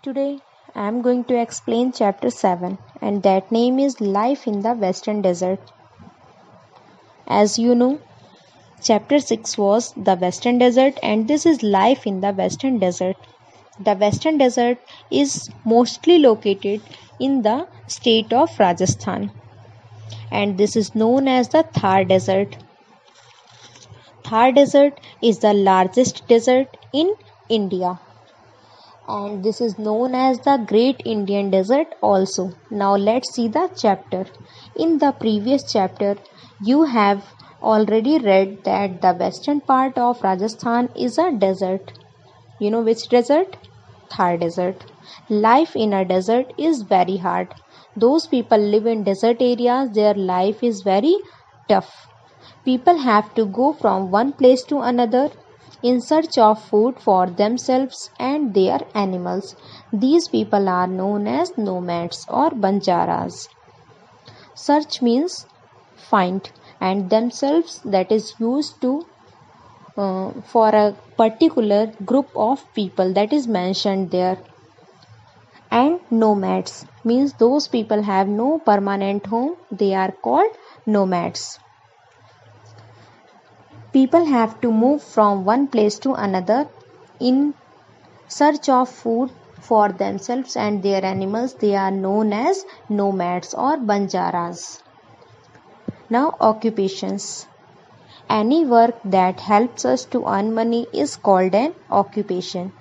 Today I am going to explain chapter 7 and that name is Life in the Western Desert. As you know, chapter 6 was the Western Desert and this is Life in the Western Desert. The Western Desert is mostly located in the state of Rajasthan and this is known as the Thar Desert. Thar Desert is the largest desert in India. And this is known as the Great Indian Desert also. Now let's see the chapter. In the previous chapter, you have already read that the western part of Rajasthan is a desert. You know which desert? Thar Desert. Life in a desert is very hard. Those people live in desert areas, their life is very tough. People have to go from one place to another in search of food for themselves and their animals. These people are known as nomads or banjaras. Search means find and themselves that is used to for a particular group of people that is mentioned there. And nomads means those people have no permanent home, they are called nomads. People have to move from one place to another in search of food for themselves and their animals. They are known as nomads or banjaras. Now, occupations. Any work that helps us to earn money is called an occupation.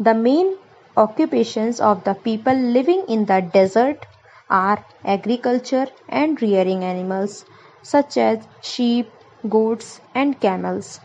The main occupations of the people living in the desert are agriculture and rearing animals such as sheep, goats and camels.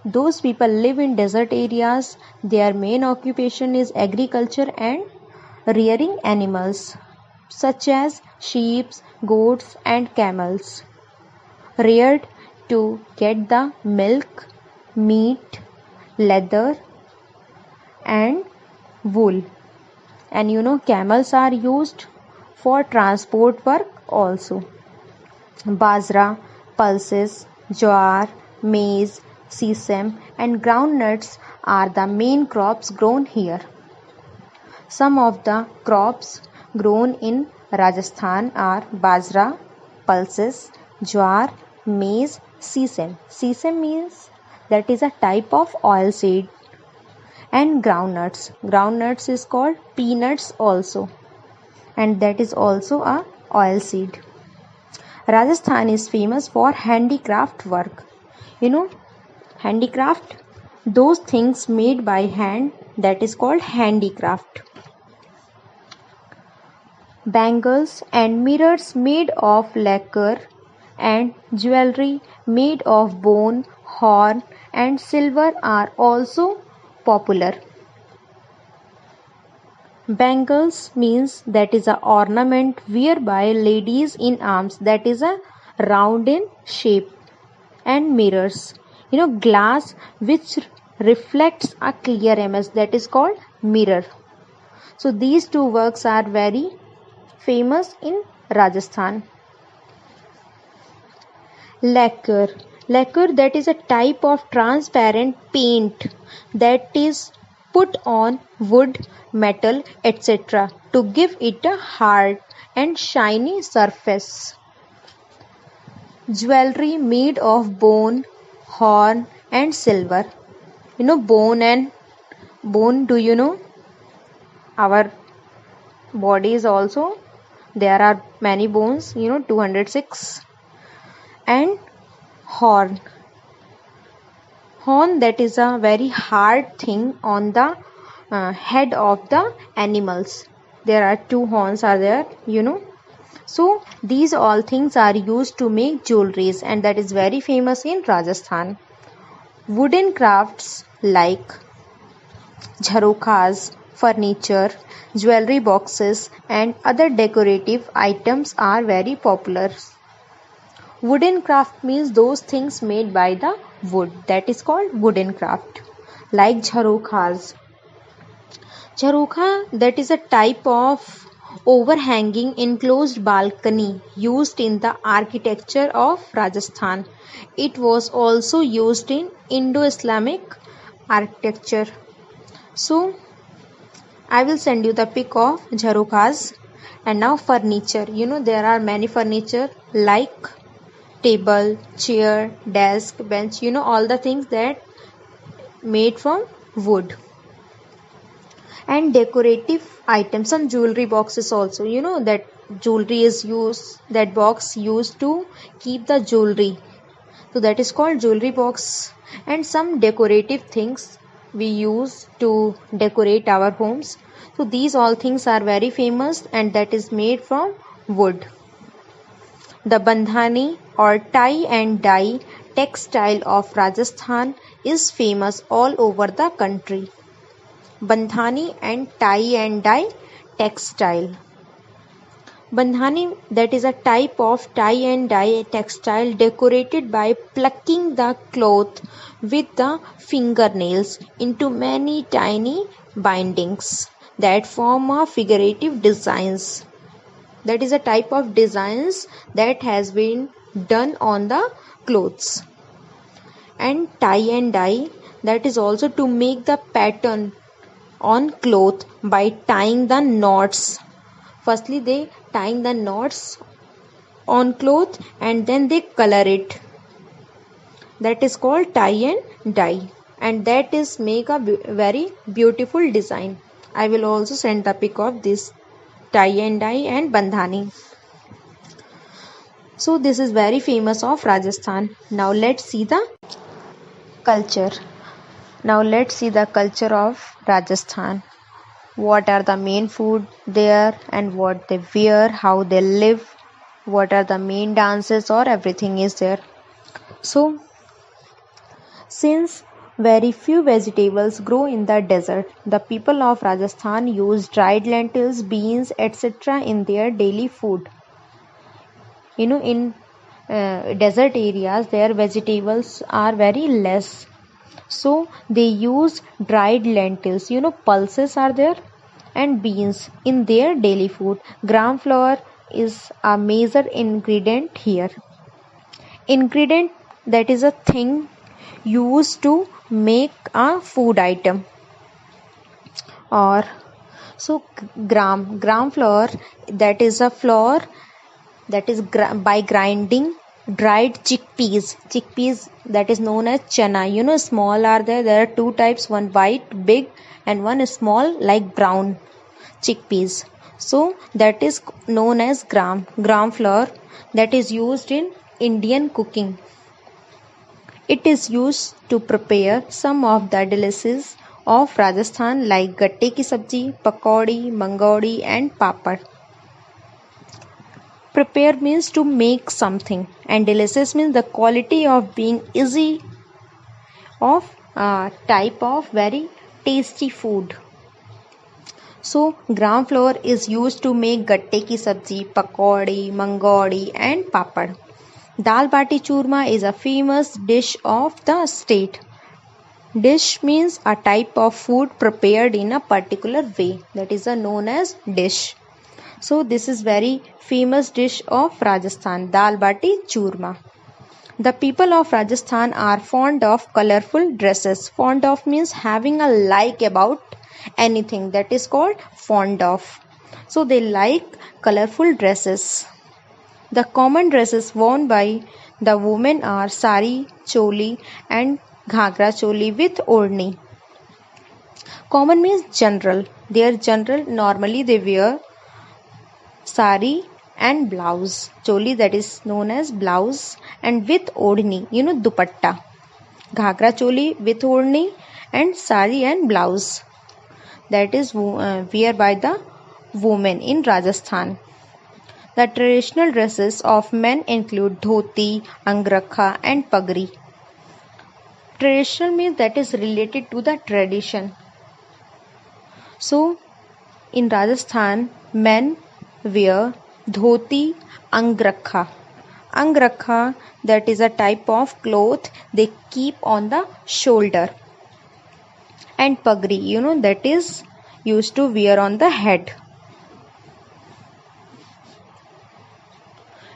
Those people live in desert areas. Their main occupation is agriculture and rearing animals such as sheep, goats and camels. Reared to get the milk, meat, leather and wool. And camels are used for transport work also. Bajra, pulses, jowar, maize, sesame and groundnuts are the main crops grown here. Some of the crops grown in Rajasthan are bajra, pulses, jowar, maize, sesame. Sesame means that is a type of oilseed. And groundnuts. Groundnuts is called peanuts also. And that is also a oilseed. Rajasthan is famous for handicraft work. Handicraft, those things made by hand, that is called handicraft. Bangles and mirrors made of lacquer and jewelry made of bone, horn and silver are also popular. Bangles means that is a ornament worn by ladies in arms that is a round in shape. And mirrors, glass which reflects a clear image that is called mirror. So these two works are very famous in Rajasthan. Lacquer. Lacquer, that is a type of transparent paint that is put on wood, metal, etc. to give it a hard and shiny surface. Jewelry made of bone, horn and silver. Bone, do you know? Our bodies also, there are many bones, 206. And horn. Horn, that is a very hard thing on the head of the animals. There are two horns are there, So these all things are used to make jewelries and that is very famous in Rajasthan. Wooden crafts like jharokhas, furniture, jewelry boxes and other decorative items are very popular. Wooden craft means those things made by the wood, that is called wooden craft, like jharokhas. Jharokha, that is a type of overhanging enclosed balcony used in the architecture of Rajasthan. It was also used in Indo-Islamic architecture. So I will send you the pic of Jharokhas. And now furniture. There are many furniture like table, chair, desk, bench. All the things that made from wood. And decorative items, some jewelry boxes also. That jewelry is used, that box used to keep the jewelry. So that is called jewelry box. And some decorative things we use to decorate our homes. So these all things are very famous and that is made from wood. The bandhani or tie and dye textile of Rajasthan is famous all over the country. Bandhani and tie and dye textile. Bandhani, that is a type of tie and dye textile decorated by plucking the cloth with the fingernails into many tiny bindings that form a figurative designs. That is a type of designs that has been done on the clothes. And tie and dye, that is also to make the pattern on cloth by tying the knots. Firstly, they tying the knots on cloth and then they color it. That is called tie and dye, and that is make a very beautiful design. I will also send the pic of this tie and dye and bandhani. So this is very famous of Rajasthan. Now let's see the culture. Now let's see the culture of Rajasthan. What are the main food there and what they wear, how they live, what are the main dances, or everything is there. So since very few vegetables grow in the desert, the people of Rajasthan use dried lentils, beans, etc. in their daily food. In desert areas, their vegetables are very less. So they use dried lentils, pulses are there, and beans in their daily food. Gram flour is a major ingredient here. Ingredient, that is a thing used to make a food item. Or so gram flour, that is a flour that is by grinding dried chickpeas that is known as chana. Small are there are two types, one white big and one small like brown chickpeas. So that is known as gram flour, that is used in Indian cooking. It is used to prepare some of the delicacies of Rajasthan like gatte ki sabji, pakodi, mangodi and papad. Prepare means to make something, and delicious means the quality of being easy, of type of very tasty food. So gram flour is used to make gatte ki sabji, pakodi, mangodi and papad. Dal bati churma is a famous dish of the state. Dish means a type of food prepared in a particular way, that is known as dish. So this is very famous dish of Rajasthan, dal bati churma. The people of Rajasthan are fond of colorful dresses. Fond of means having a like about anything, that is called fond of. So they like colorful dresses. The common dresses worn by the women are sari, choli and ghagra choli with odhni. Common means general. Their general, normally they wear sari and blouse. Choli, that is known as blouse, and with odhni, dupatta. Ghagra choli with odhni and sari and blouse. That is wear by the women in Rajasthan. The traditional dresses of men include dhoti, angrakha and pagri. Traditional means that is related to the tradition. So in Rajasthan, men wear dhoti, angrakha. Angrakha, that is a type of cloth they keep on the shoulder. And pagri, that is used to wear on the head.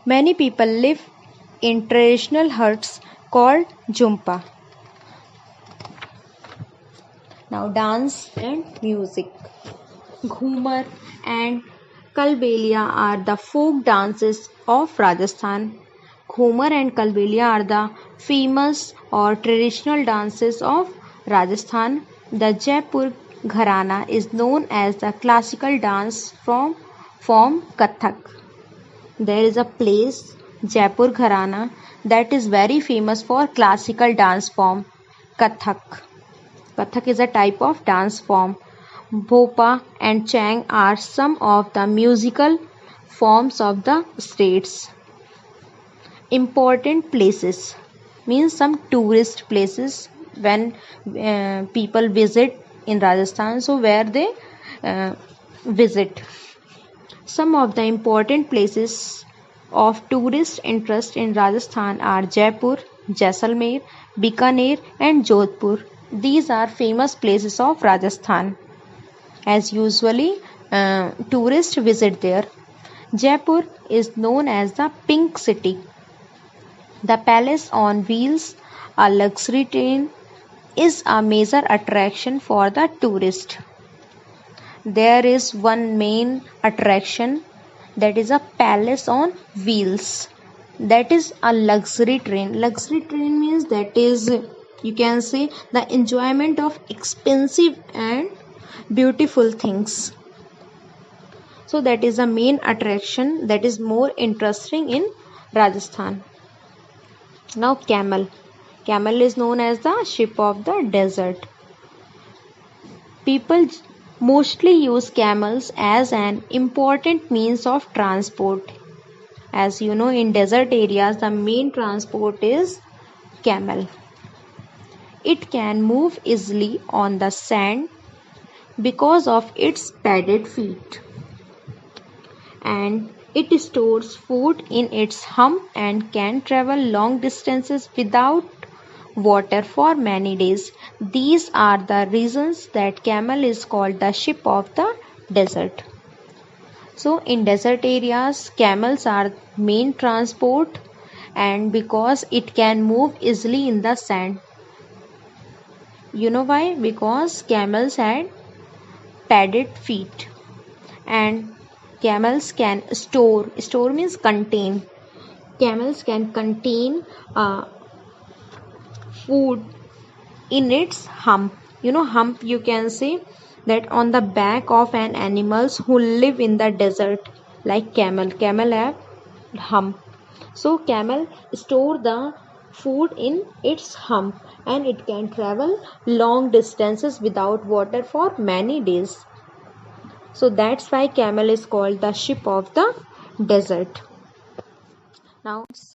Many people live in traditional huts called jhumpa. Now dance and music. Ghumar and Kalbelia are the folk dances of Rajasthan. Ghumar and Kalbelia are the famous or traditional dances of Rajasthan. The Jaipur Gharana is known as the classical dance from Kathak. There is a place, Jaipur Gharana, that is very famous for classical dance form Kathak. Kathak is a type of dance form. Bhopa and Chang are some of the musical forms of the states. Important places means some tourist places when people visit in Rajasthan, so where they visit. Some of the important places of tourist interest in Rajasthan are Jaipur, Jaisalmer, Bikaner, and Jodhpur. These are famous places of Rajasthan. As usually, tourists visit there. Jaipur is known as the Pink City. The Palace on Wheels, a luxury train, is a major attraction for the tourist. There is one main attraction, that is a Palace on Wheels. That is a luxury train. Luxury train means that is, you can say, the enjoyment of expensive and beautiful things. So that is the main attraction that is more interesting in Rajasthan. Now camel. Camel is known as the ship of the desert. People mostly use camels as an important means of transport. As you know, in desert areas, the main transport is camel. It can move easily on the sand because of its padded feet. And it stores food in its hump and can travel long distances without water for many days. These are the reasons that camel is called the ship of the desert. So in desert areas, camels are main transport, and because it can move easily in the sand. You know why? Because camels had padded feet, and camels can store means contain. Camels can contain food in its hump. You know, hump, you can say that on the back of an animals who live in the desert, like camel have hump. So camel store the food in its hump, and it can travel long distances without water for many days. So that's why camel is called the ship of the desert. Now